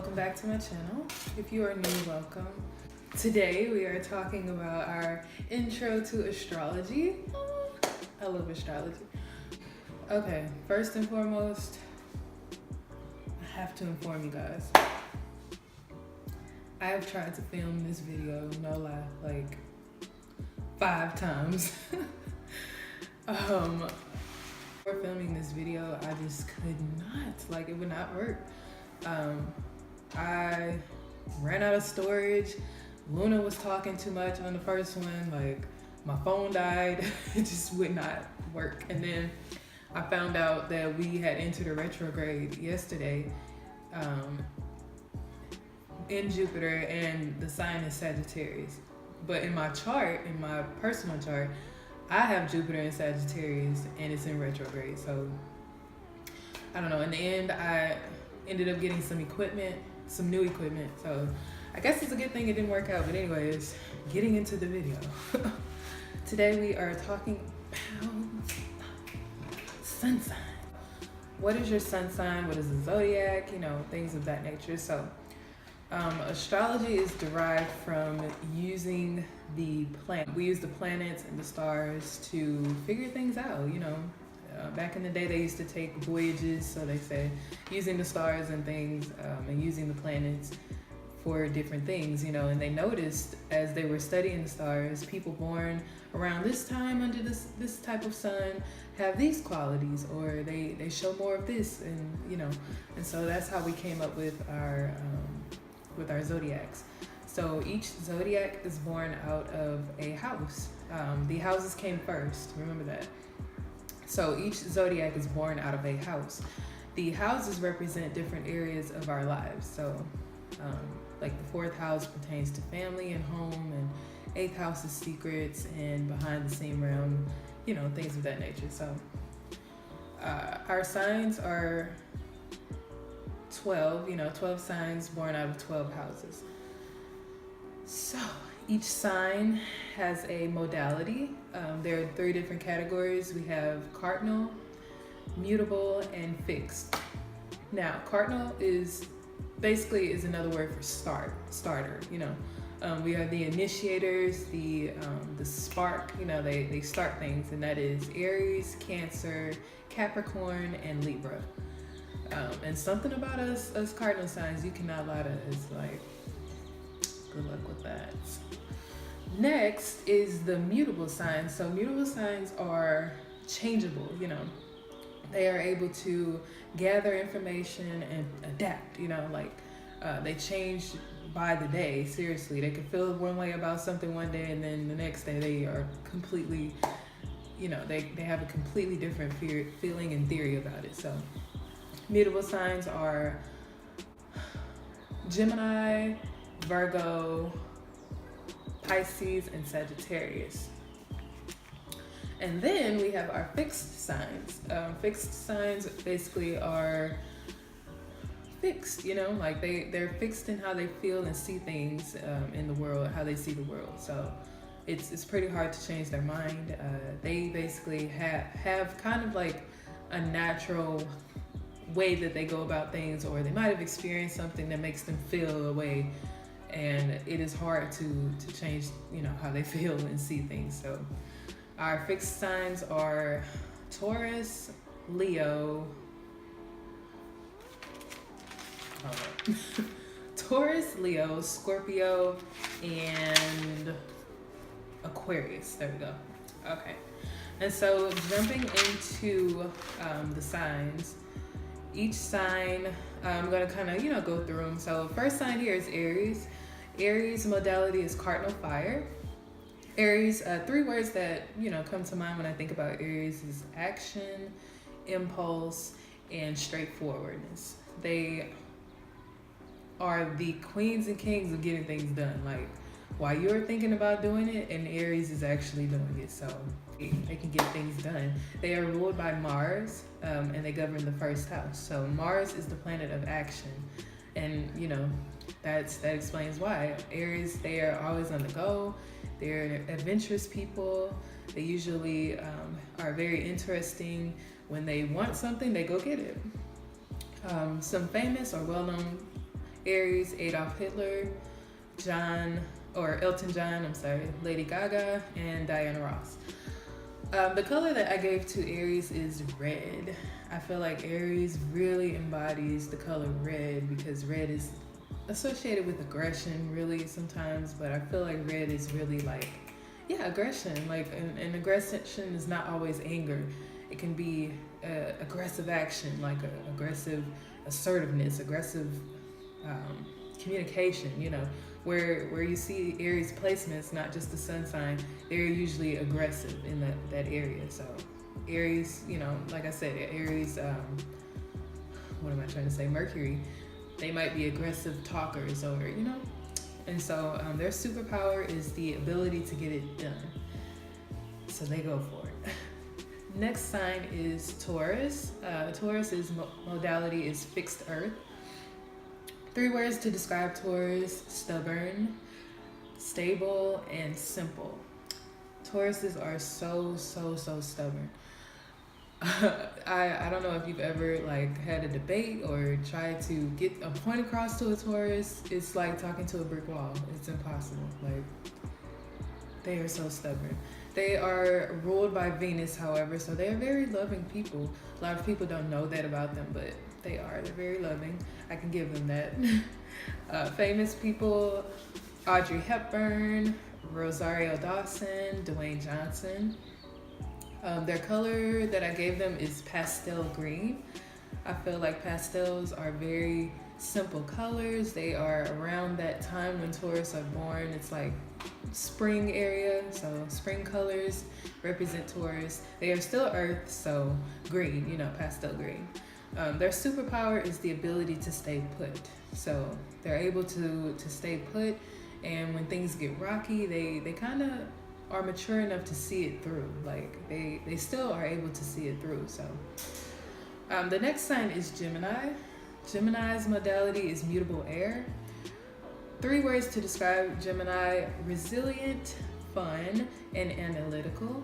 welcome back to my channel. If you are new, welcome. Today we are talking about our intro to astrology. I love astrology. Okay, first and foremost, I have to inform you guys. I have tried to film this video, no lie, like 5 times. For filming this video, I just could not, like, it would not work. I ran out of storage. Luna was talking too much on the first one, like my phone died. It just would not work. And then I found out that we had entered a retrograde yesterday in Jupiter, and the sign is Sagittarius. But in my chart, in my personal chart, I have Jupiter in Sagittarius and it's in retrograde. So I don't know. In the end, I ended up getting some equipment, some new equipment. So I guess it's a good thing it didn't work out. But anyways, getting into the video. Today we are talking about sun sign. What is your sun sign? What is the zodiac? You know, things of that nature. So astrology is derived from using the planet. We use the planets and the stars to figure things out, you know. Back in the day, they used to take voyages, so they say, using the stars and things, and using the planets for different things, you know. And they noticed as they were studying the stars, people born around this time under this type of sun have these qualities, or they show more of this, and you know. And so that's how we came up with our zodiacs. So each zodiac is born out of a house. The houses came first, remember that. So each zodiac is born out of a house. The houses represent different areas of our lives. So like the 4th house pertains to family and home, and 8th house is secrets and behind the scene realm, you know, things of that nature. So our signs are 12, you know, 12 signs born out of 12 houses. So each sign has a modality. There are 3 different categories. We have cardinal, mutable, and fixed. Now, cardinal is another word for starter, you know. We are the initiators, the spark, you know, they start things, and that is Aries, Cancer, Capricorn, and Libra. And something about us cardinal signs, you cannot lie to us, like, good luck with that. Next is the mutable signs. So mutable signs are changeable, you know. They are able to gather information and adapt, you know, like they change by the day, seriously. They can feel one way about something one day, and then the next day they are completely, you know, they have a completely different feeling and theory about it. So mutable signs are Gemini, Virgo, Pisces, and Sagittarius. And then we have our fixed signs. Fixed signs basically are fixed, you know, like they're fixed in how they feel and see things in the world, how they see the world. So it's pretty hard to change their mind. They basically have kind of like a natural way that they go about things, or they might have experienced something that makes them feel a way, and it is hard to change, you know, how they feel and see things. So our fixed signs are Taurus, Leo, Taurus, Leo, Scorpio, and Aquarius. There we go. Okay. And so jumping into the signs, each sign, I'm going to kind of, you know, go through them. So first sign here is Aries. Aries modality is cardinal fire. Aries, 3 words that, you know, come to mind when I think about Aries is action, impulse, and straightforwardness. They are the queens and kings of getting things done. Like, while you're thinking about doing it, and Aries is actually doing it. So they can get things done. They are ruled by Mars, and they govern the 1st house. So Mars is the planet of action. And, you know, that explains why. Aries, they are always on the go. They're adventurous people. They usually are very interesting. When they want something, they go get it. Some famous or well-known Aries, Adolf Hitler, Elton John, I'm sorry, Lady Gaga, and Diana Ross. The color that I gave to Aries is red. I feel like Aries really embodies the color red because red is associated with aggression really sometimes, but I feel like red is really like, yeah, aggression. Like, and aggression is not always anger. It can be aggressive action, like aggressive assertiveness, aggressive communication, you know, where you see Aries placements, not just the sun sign, they're usually aggressive in that area. So Aries, you know, like I said, Aries, what am I trying to say? Mercury, they might be aggressive talkers, or, you know, and so their superpower is the ability to get it done. So they go for it. Next sign is Taurus. Taurus's modality is fixed earth. 3 words to describe Taurus: stubborn, stable, and simple. Tauruses are so stubborn. I don't know if you've ever like had a debate or tried to get a point across to a Taurus. It's like talking to a brick wall. It's impossible. Like, they are so stubborn. They are ruled by Venus, however, so they are very loving people. A lot of people don't know that about them, but they are. They're very loving. I can give them that. Famous people: Audrey Hepburn, Rosario Dawson, Dwayne Johnson. Their color that I gave them is pastel green. I feel like pastels are very simple colors. They are around that time when Taurus are born. It's like spring area, so spring colors represent Taurus. They are still earth, so green, you know, pastel green. Their superpower is the ability to stay put. So they're able to stay put, and when things get rocky, they kind of are mature enough to see it through. Like, they still are able to see it through. So the next sign is Gemini. Gemini's modality is mutable air. 3 words to describe Gemini: resilient, fun, and analytical.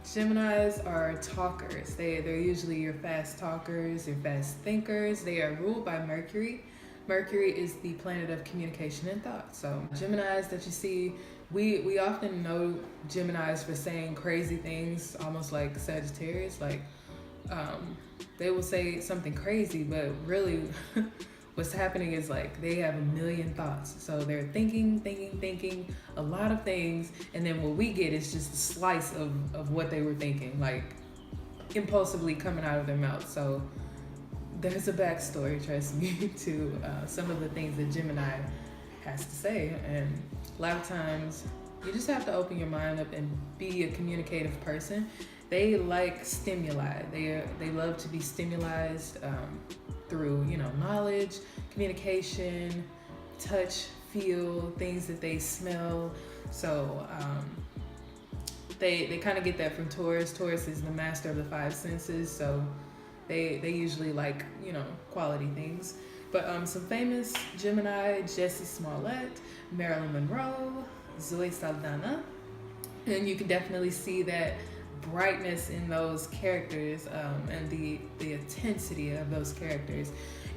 Geminis are talkers. They're usually your fast talkers, your fast thinkers. They are ruled by Mercury. Mercury is the planet of communication and thought. So Geminis that you see, we often know Geminis for saying crazy things, almost like Sagittarius. Like, they will say something crazy, but really what's happening is like they have a million thoughts. So they're thinking a lot of things, and then what we get is just a slice of what they were thinking, like impulsively coming out of their mouth. So there's a backstory, trust me, to some of the things that Gemini has to say. And a lot of times you just have to open your mind up and be a communicative person. They like stimuli. They love to be stimulized through, you know, knowledge, communication, touch, feel, things that they smell. So they kind of get that from Taurus. Taurus is the master of the 5 senses, so they usually like, you know, quality things. But some famous Gemini: Jessie Smollett, Marilyn Monroe, Zoe Saldana. And you can definitely see that brightness in those characters, and the intensity of those characters,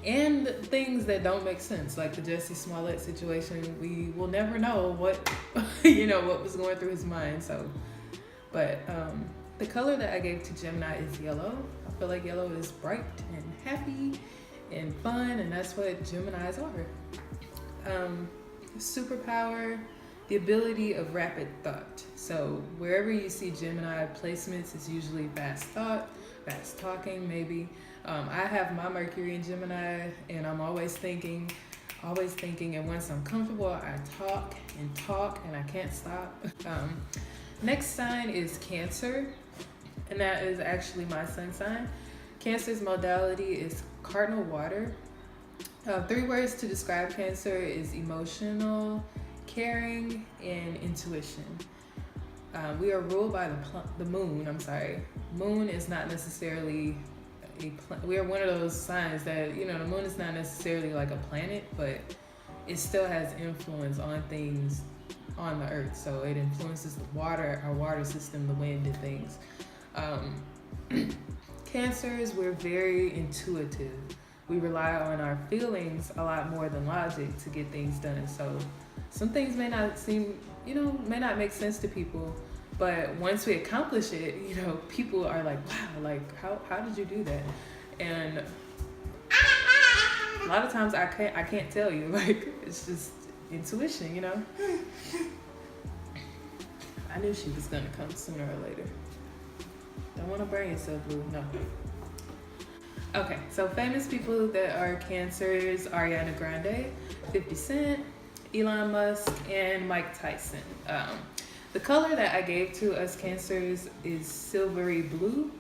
and things that don't make sense, like the Jessie Smollett situation. We will never know what you know, what was going through his mind. So, but the color that I gave to Gemini is yellow. I feel like yellow is bright and happy and fun, and that's what Geminis are. Superpower: the ability of rapid thought. So wherever you see Gemini placements, it's usually fast thought, fast talking, maybe. I have my Mercury in Gemini, and I'm always thinking, and once I'm comfortable, I talk, and I can't stop. Next sign is Cancer, and that is actually my sun sign. Cancer's modality is cardinal water. 3 words to describe Cancer is emotional, caring, and intuition. We are ruled by the moon. Moon is not necessarily we are one of those signs that, you know, the moon is not necessarily like a planet, but it still has influence on things on the earth. So it influences the water, our water system, the wind, and things. Cancers, we're very intuitive. we rely on our feelings a lot more than logic to get things done. So some things may not seem, may not make sense to people, but once we accomplish it, people are like, wow, like how did you do that? And a lot of times I can't tell you, like it's just intuition, I knew she was gonna come sooner or later. Don't want to burn yourself, Lou. No. Okay, so famous people that are Cancers: Ariana Grande, 50 Cent, Elon Musk, and Mike Tyson. The color that I gave to us Cancers is silvery blue.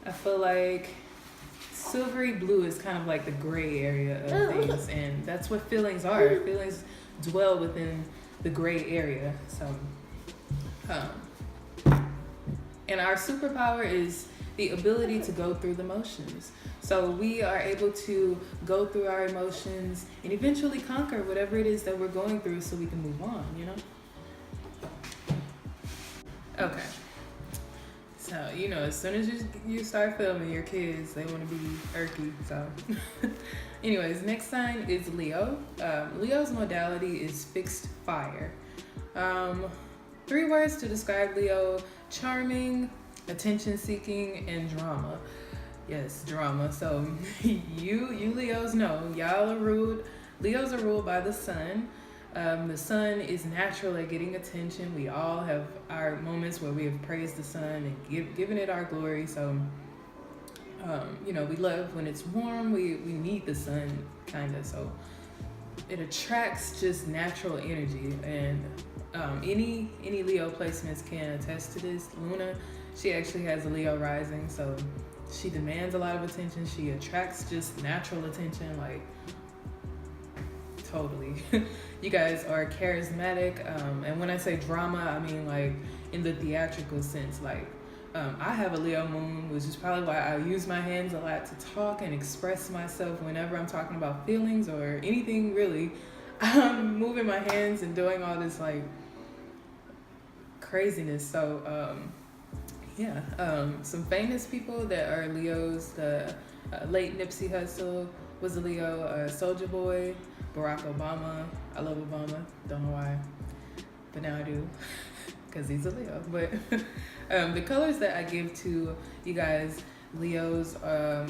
I feel like silvery blue is kind of like the gray area of things, and that's what feelings are. Feelings dwell within the gray area. So, and our superpower is the ability to go through the motions. So we are able to go through our emotions and eventually conquer whatever it is that we're going through so we can move on, Okay. So, as soon as you start filming your kids, they want to be irky. So, anyways, next sign is Leo. Leo's modality is fixed fire. 3 words to describe Leo: charming, attention seeking, and drama. Yes, drama. So you Leos know, y'all are ruled. Leos are ruled by the sun. The sun is natural at getting attention. We all have our moments where we have praised the sun and given it our glory. So, we love when it's warm. We need the sun, kind of. So it attracts just natural energy. And any Leo placements can attest to this. Luna, she actually has a Leo rising, so she demands a lot of attention. She attracts just natural attention, like totally. You guys are charismatic, and when I say drama, I mean like in the theatrical sense. Like I have a Leo moon, which is probably why I use my hands a lot to talk and express myself whenever I'm talking about feelings or anything really. I'm moving my hands and doing all this like craziness. So some famous people that are Leos: the late Nipsey Hussle was a Leo, Soulja Boy, Barack Obama. I love Obama, don't know why, but now I do, because he's a Leo. But the colors that I give to you guys Leos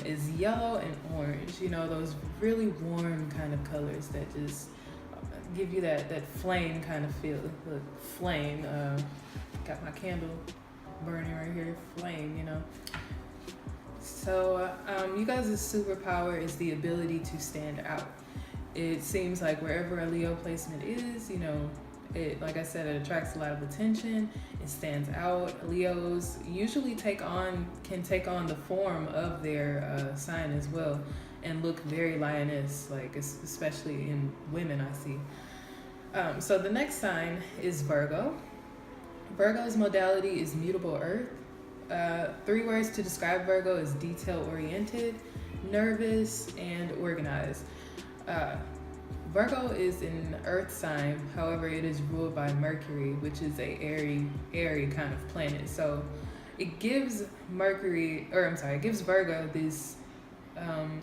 is yellow and orange. Those really warm kind of colors that just give you that flame kind of feel. Look, flame. Got my candle burning right here, flame, So you guys' superpower is the ability to stand out. It seems like wherever a Leo placement is, it, like I said, it attracts a lot of attention. It stands out. Leos usually can take on the form of their sign as well, and look very lioness, like especially in women I see. So the next sign is Virgo. Virgo's modality is mutable earth. 3 words to describe Virgo is detail-oriented, nervous, and organized. Virgo is an earth sign, however, it is ruled by Mercury, which is a airy kind of planet. So it gives Virgo this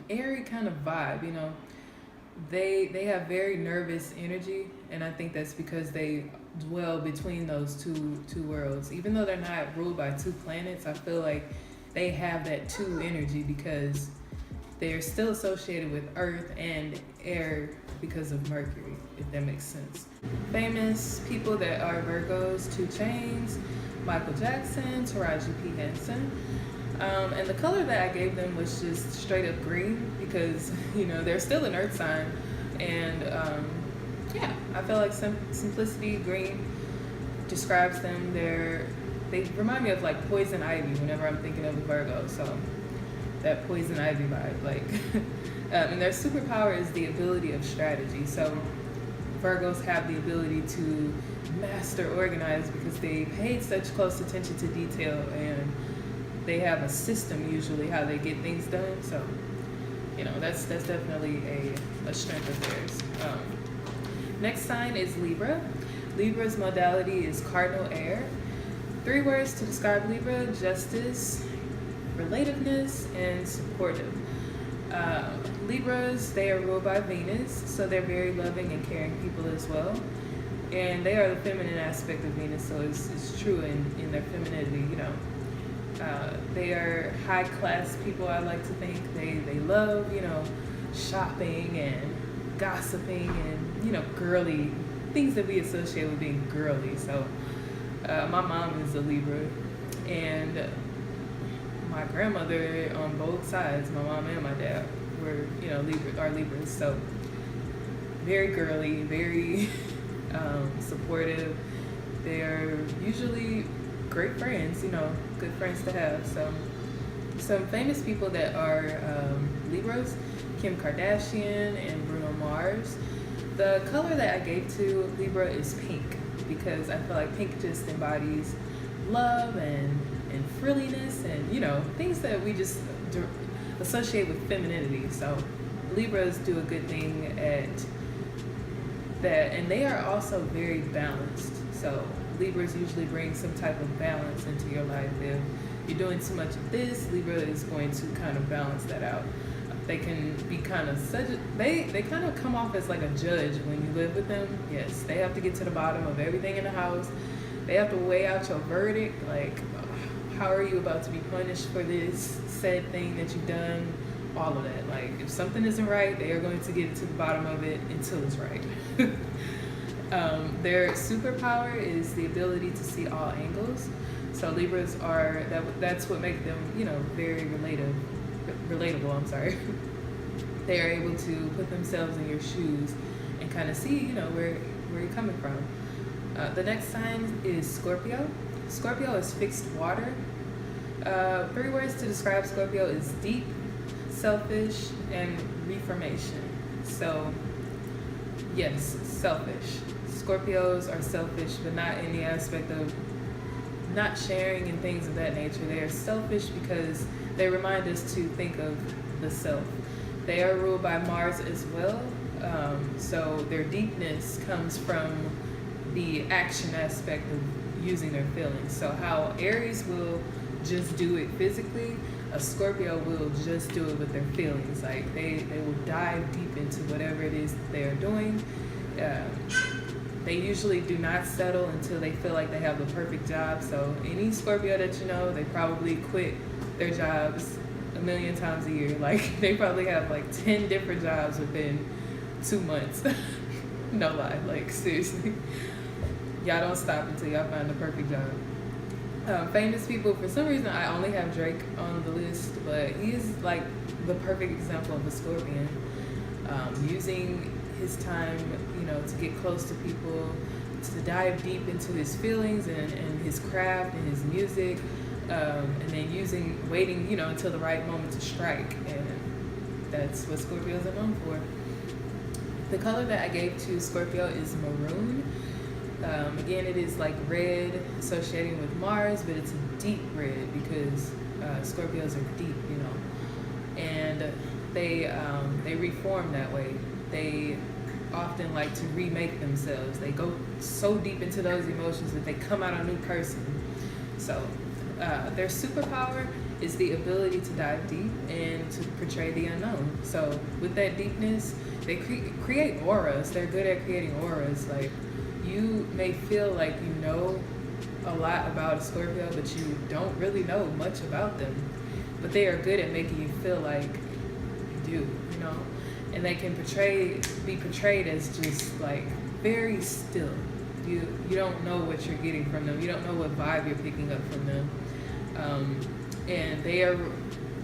airy kind of vibe, They have very nervous energy, and I think that's because they dwell between those two worlds. Even though they're not ruled by 2 planets, I feel like they have that 2 energy because they're still associated with Earth and air because of Mercury, if that makes sense. Famous people that are Virgos: 2 Chainz, Michael Jackson, Taraji P. Henson. And the color that I gave them was just straight up green because, they're still an earth sign. And I feel like simplicity, green, describes them. They remind me of like poison ivy whenever I'm thinking of a Virgo. So that poison ivy vibe, like, and their superpower is the ability of strategy. So Virgos have the ability to master organize because they paid such close attention to detail, and they have a system usually how they get things done. So that's definitely a strength of theirs. Next sign is Libra. Libra's modality is cardinal air. 3 words to describe Libra: justice, relativeness, and supportive. Libras, they are ruled by Venus, so they're very loving and caring people as well. And they are the feminine aspect of Venus, so it's true in their femininity, you know. They are high class people, I like to think. They love, you know, shopping and gossiping and, you know, girly things that we associate with being girly. So my mom is a Libra, and my grandmother on both sides, my mom and my dad, were, you know, Libras. So very girly, very supportive. They're usually great friends, you know, good friends to have. So some famous people that are Libras: Kim Kardashian and Bruno Mars. The color that I gave to Libra is pink because I feel like pink just embodies love and frilliness and, you know, things that we just associate with femininity. So Libras do a good thing at that, and they are also very balanced. So Libras usually bring some type of balance into your life. If you're doing too much of this, Libra is going to kind of balance that out. They can be kind of they kind of come off as like a judge when you live with them. Yes, they have to get to the bottom of everything in the house. They have to weigh out your verdict, like how are you about to be punished for this said thing that you've done, all of that. Like if something isn't right, they are going to get to the bottom of it until it's right. Their superpower is the ability to see all angles. So Libras are that's what makes them, you know, very relatable. I'm sorry. They are able to put themselves in your shoes and kind of see, you know, where you're coming from. The next sign is Scorpio. Scorpio is fixed water. 3 words to describe Scorpio is deep, selfish, and reformation. So yes, selfish. Scorpios are selfish, but not in the aspect of not sharing and things of that nature. They are selfish because they remind us to think of the self. They are ruled by Mars as well. So their deepness comes from the action aspect of using their feelings. So how Aries will just do it physically, a Scorpio will just do it with their feelings. Like they will dive deep into whatever it is that they are doing. They usually do not settle until they feel like they have the perfect job. So any Scorpio that you know, they probably quit their jobs a million times a year. Like they probably have like 10 different jobs within 2 months. No lie, like seriously. Y'all don't stop until y'all find the perfect job. Famous people, for some reason I only have Drake on the list, but he's like the perfect example of a Scorpion. Using his time, you know, to get close to people, to dive deep into his feelings and his craft and his music, and then waiting, you know, until the right moment to strike. And that's what Scorpios are known for. The color that I gave to Scorpio is maroon. Again, it is like red associating with Mars, but it's a deep red because Scorpios are deep, you know, and they reform that way. They often like to remake themselves. They go so deep into those emotions that they come out a new person. So their superpower is the ability to dive deep and to portray the unknown. So with that deepness, they create auras. They're good at creating auras. Like you may feel like you know a lot about a Scorpio, but you don't really know much about them. But they are good at making you feel like you do, you know? And they can be portrayed as just like very still. You don't know what you're getting from them. You don't know what vibe you're picking up from them. And they are,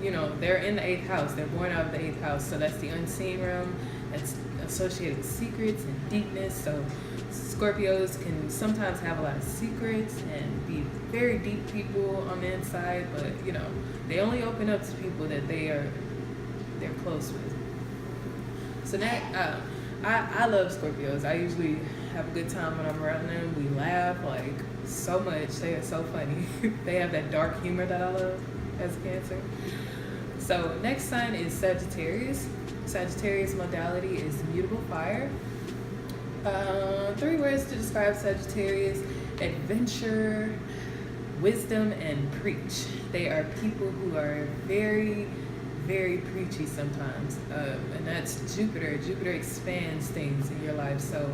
you know, they're in the 8th house. They're born out of the 8th house. So that's the unseen realm. That's associated with secrets and deepness. So Scorpios can sometimes have a lot of secrets and be very deep people on the inside, but you know, they only open up to people that they're close with. So that I love Scorpios. I usually have a good time when I'm around them. We laugh like so much. They are so funny. They have that dark humor that I love as a Cancer. So next sign is Sagittarius. Sagittarius modality is mutable fire. 3 words to describe Sagittarius: adventure, wisdom, and preach. They are people who are very, very preachy sometimes, and that's Jupiter. Jupiter expands things in your life, so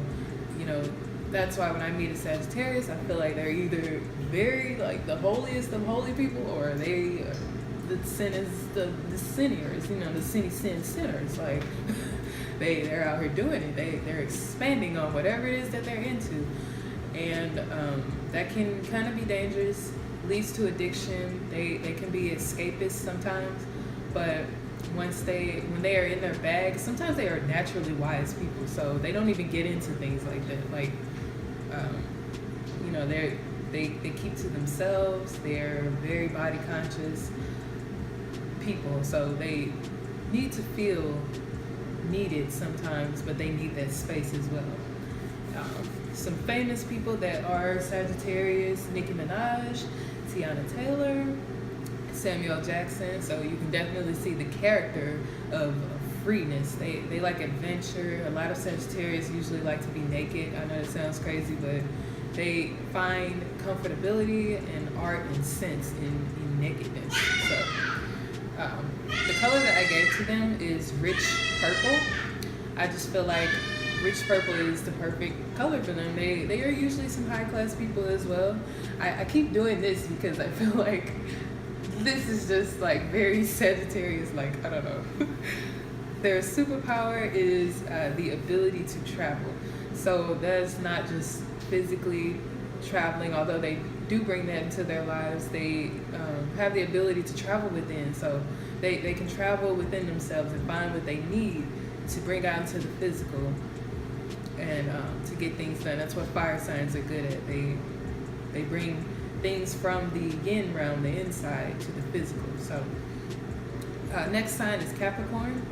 you know that's why when I meet a Sagittarius, I feel like they're either very like the holiest of holy people, or they the sinners, you know, the sinners. Like they're out here doing it. They're expanding on whatever it is that they're into, and that can kind of be dangerous. Leads to addiction. They can be escapists sometimes, but when they are in their bag, sometimes they are naturally wise people, so they don't even get into things like that. Like you know, they keep to themselves. They're very body conscious people, so they need to feel needed sometimes, but they need that space as well. Some famous people that are Sagittarius: Nicki Minaj, Tiana Taylor, Samuel Jackson. So you can definitely see the character of freeness. They like adventure. A lot of Sagittarius usually like to be naked. I know it sounds crazy, but they find comfortability and art and sense in nakedness. So the color that I gave to them is rich purple. I just feel like rich purple is the perfect color for them. They are usually some high class people as well. I keep doing this because I feel like this is just like very Sagittarius, like, I don't know. Their superpower is the ability to travel. So that's not just physically traveling, although they do bring that into their lives. They have the ability to travel within. So they can travel within themselves and find what they need to bring out into the physical and to get things done. That's what fire signs are good at. They bring things from the yin realm, the inside, to the physical. So next sign is Capricorn.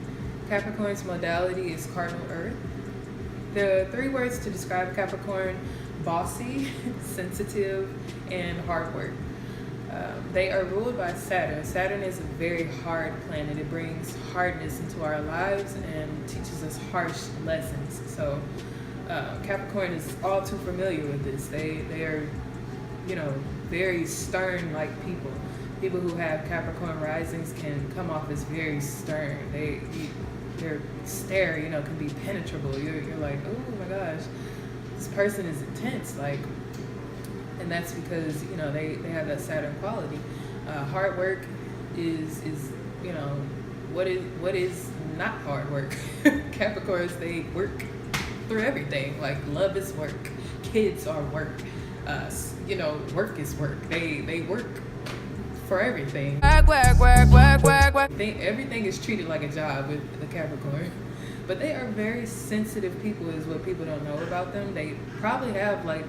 Capricorn's modality is cardinal earth. The 3 words to describe Capricorn: bossy, sensitive, and hard work. They are ruled by Saturn. Saturn is a very hard planet. It brings hardness into our lives and teaches us harsh lessons. So Capricorn is all too familiar with this. They are, you know, very stern like people. People who have Capricorn risings can come off as very stern. Their stare, you know, can be penetrable. You're like, oh my gosh, this person is intense. Like, and that's because, you know, they have that Saturn quality. Hard work is you know, what is not hard work. Capricorns, they work through everything. Like, love is work, kids are work, you know, work is work. They work for everything. Work. Everything is treated like a job with the Capricorn. But they are very sensitive people, is what people don't know about them. They probably have like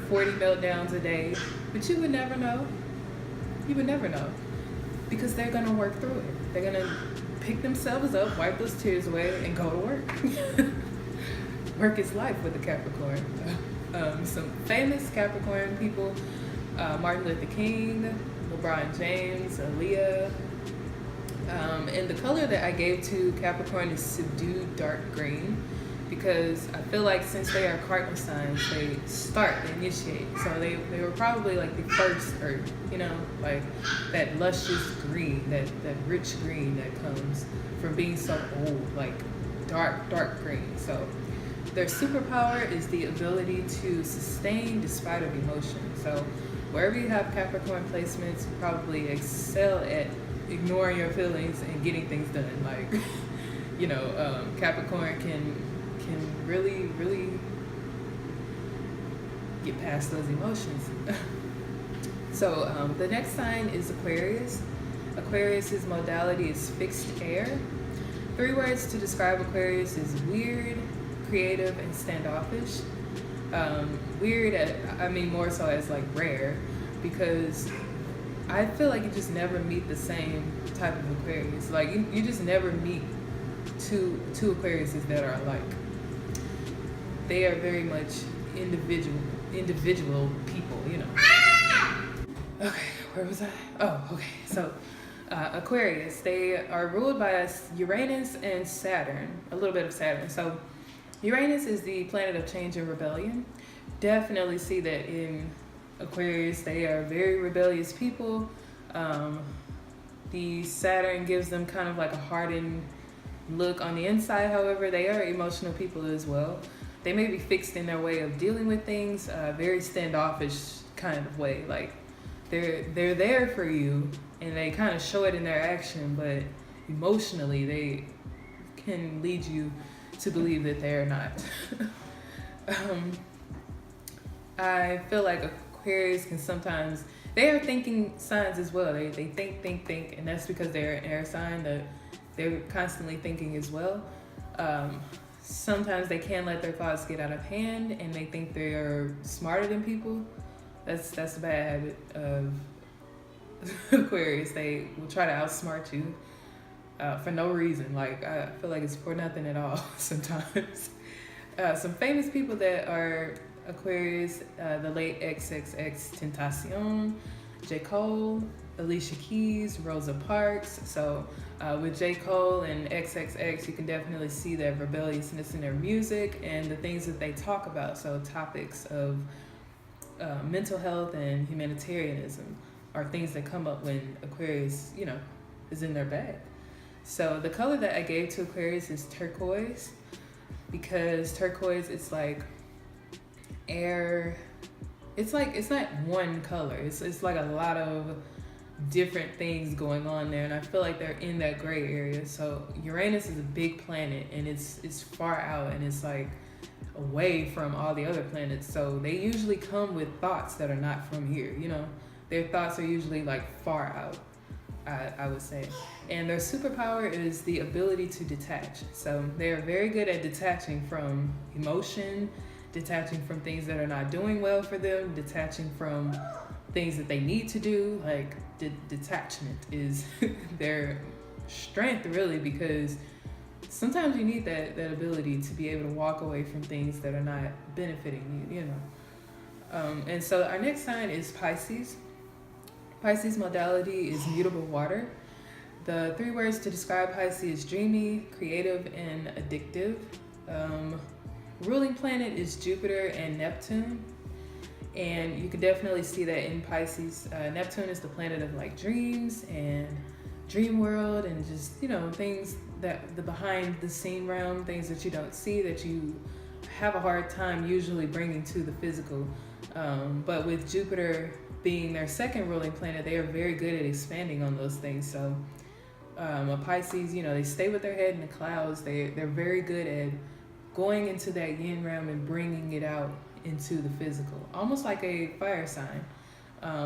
40 meltdowns a day, but you would never know. You would never know, because they're gonna work through it. They're gonna pick themselves up, wipe those tears away, and go to work. Work is life with the Capricorn. Some famous Capricorn people: Martin Luther King, LeBron James, Aaliyah. And the color that I gave to Capricorn is subdued dark green, because I feel like since they are cardinal signs, they initiate. So they were probably like the first earth, you know, like that luscious green, that rich green that comes from being so old, like dark green. So their superpower is the ability to sustain despite of emotion. So wherever you have Capricorn placements, you probably excel at ignoring your feelings and getting things done. Like, you know, Capricorn can really get past those emotions. So the next sign is Aquarius. Aquarius's modality is fixed air. 3 words to describe Aquarius is weird, creative, and standoffish. Weird, I mean more so as like rare, because I feel like you just never meet the same type of Aquarius. Like you just never meet two Aquariuses that are alike. They are very much individual people, you know. Okay, where was I? Oh, okay. So Aquarius, they are ruled by Uranus and Saturn, a little bit of Saturn. So Uranus is the planet of change and rebellion. Definitely see that in Aquarius. They are very rebellious people. The Saturn gives them kind of like a hardened look on the inside. However, they are emotional people as well. They may be fixed in their way of dealing with things, very standoffish kind of way. Like they're there for you, and they kind of show it in their action, but emotionally they can lead you to believe that they're not. I feel like Aquarius can sometimes, they are thinking signs as well. They think, and that's because they're an air sign that they're constantly thinking as well. Sometimes they can let their thoughts get out of hand, and they think they are smarter than people. That's a bad habit of Aquarius. They will try to outsmart you for no reason. Like, I feel like it's for nothing at all sometimes. Some famous people that are Aquarius, the late XXX J. Cole, Alicia Keys, Rosa Parks. So with J. Cole and XXX, you can definitely see that rebelliousness in their music and the things that they talk about. So topics of mental health and humanitarianism are things that come up when Aquarius, is in their bag. So the color that I gave to Aquarius is turquoise, because turquoise, it's like air. It's not one color. It's like a lot of different things going on there, and I feel like they're in that gray area. So Uranus is a big planet, and it's far out, and it's like away from all the other planets. So they usually come with thoughts that are not from here. Their thoughts are usually like far out, I would say. And their superpower is the ability to detach. So they are very good at detaching from emotion, detaching from things that are not doing well for them, detaching from things that they need to do. Like detachment is their strength, really, because sometimes you need that ability to be able to walk away from things that are not benefiting you, And so our next sign is Pisces. Pisces modality is mutable water. The 3 words to describe Pisces is dreamy, creative, and addictive. Ruling planet is Jupiter and Neptune. And you can definitely see that in Pisces. Neptune is the planet of like dreams and dream world, and just, things that the behind the scene realm, things that you don't see, that you have a hard time usually bringing to the physical. But with Jupiter being their second ruling planet, they are very good at expanding on those things. So a Pisces, they stay with their head in the clouds. They're very good at going into that yin realm and bringing it out into the physical, almost like a fire sign.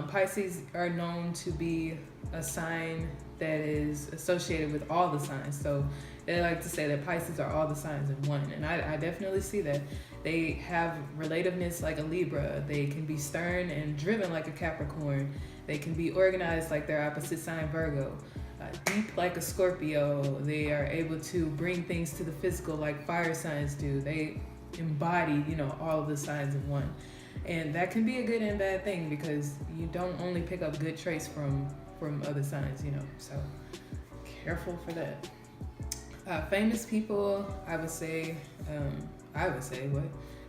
Pisces are known to be a sign that is associated with all the signs. So they like to say that Pisces are all the signs in one. And I definitely see that. They have relativeness like a Libra. They can be stern and driven like a Capricorn. They can be organized like their opposite sign, Virgo. Deep like a Scorpio. They are able to bring things to the physical like fire signs do. They embody, all of the signs in one. And that can be a good and bad thing, because you don't only pick up good traits from other signs, so careful for that. Famous people, I would say what?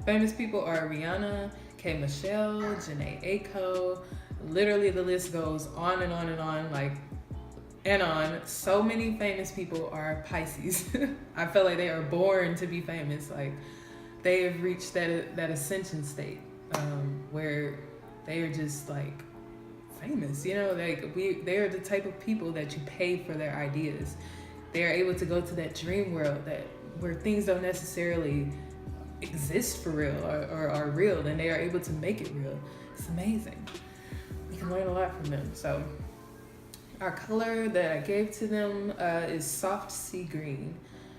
Famous people are Rihanna, K. Michelle, Janae Aiko. Literally the list goes on and on and on, and on. So many famous people are Pisces. I feel like they are born to be famous. Like, they have reached that ascension state where they are just like famous. They are the type of people that you pay for their ideas. They are able to go to that dream world where things don't necessarily exist for real or are real, and they are able to make it real. It's amazing. You can learn a lot from them. So our color that I gave to them is soft sea green.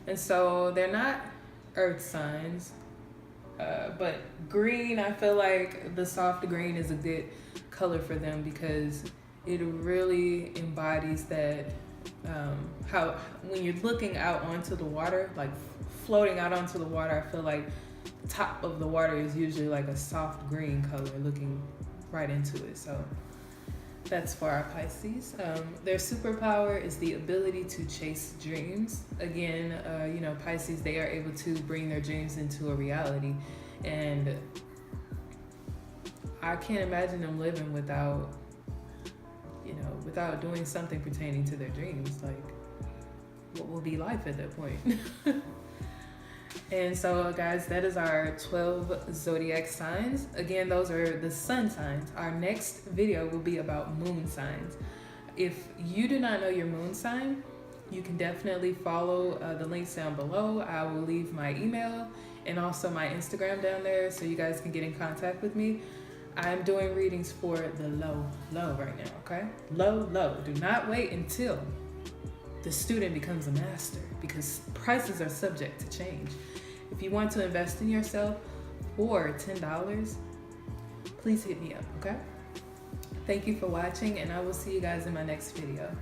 And so they're not earth signs, but green, I feel like the soft green is a good color for them, because it really embodies that, how when you're looking out onto the water, like floating out onto the water, I feel like the top of the water is usually like a soft green color looking right into it. So that's for our Pisces. Their superpower is the ability to chase dreams. Again, Pisces, they are able to bring their dreams into a reality. And I can't imagine them living without you know, without doing something pertaining to their dreams, like what will be life at that point? And so guys, that is our 12 zodiac signs. Again, those are the sun signs. Our next video will be about moon signs. If you do not know your moon sign, you can definitely follow the links down below. I will leave my email and also my Instagram down there so you guys can get in contact with me. I'm doing readings for the low right now, okay? Low. Do not wait until the student becomes a master, because prices are subject to change. If you want to invest in yourself for $10, please hit me up, okay? Thank you for watching, and I will see you guys in my next video.